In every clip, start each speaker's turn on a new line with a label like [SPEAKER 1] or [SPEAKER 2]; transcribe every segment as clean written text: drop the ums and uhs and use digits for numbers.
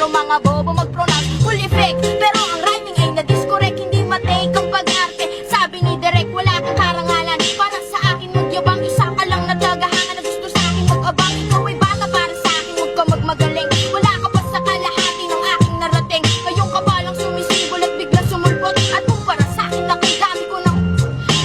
[SPEAKER 1] yung mga bobo mag-pronounce full effect. Pero ang rhyming ay na-discorrect, hindi matake ang pag-arte. Sabi ni Direk, wala kang karangalan. Para sa akin magyabang, isa ka lang na tagahangan na gusto sa akin mag-abang. Ikaw ay bata para sa akin, huwag ka magmagaling. Wala ka pa sa kalahati ng aking narating. Ngayon ka pa lang sumisibol at bigla sumulpot. At kung para sa akin lang ay dami ko ng...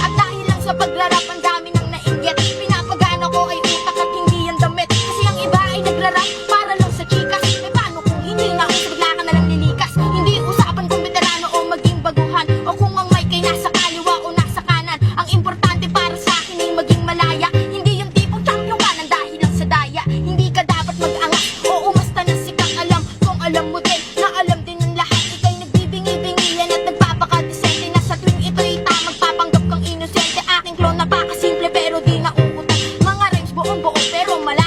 [SPEAKER 1] At dahil lang sa paglarap, ang dami nang nainggit. Pinapagana ko ay utak at hindi yan damit. Kasi ang iba ay naglarap para lang sa chikas. Eh paano kung hindi na ako, bigla ka na lang nilikas. Hindi usapan kung veterano o maging baguhan, o kung ang mic ay nasa kaliwa o nasa kanan. Ang importante para sa akin ay maging malaya. Hindi yung tipong champion ka nang dahil lang sa daya. Hindi ka dapat mag-angas o umasta ng sikang alam. Kung alam mo din na alam din ng lahat, ika'y nagbibingi-bingihan at nagpapakadesente. Na sa tuwing ito'y tamang papanggap kang inosente. Aking clone napakasimple pero di nauutan. Mga rhymes buong-buo pero malayo.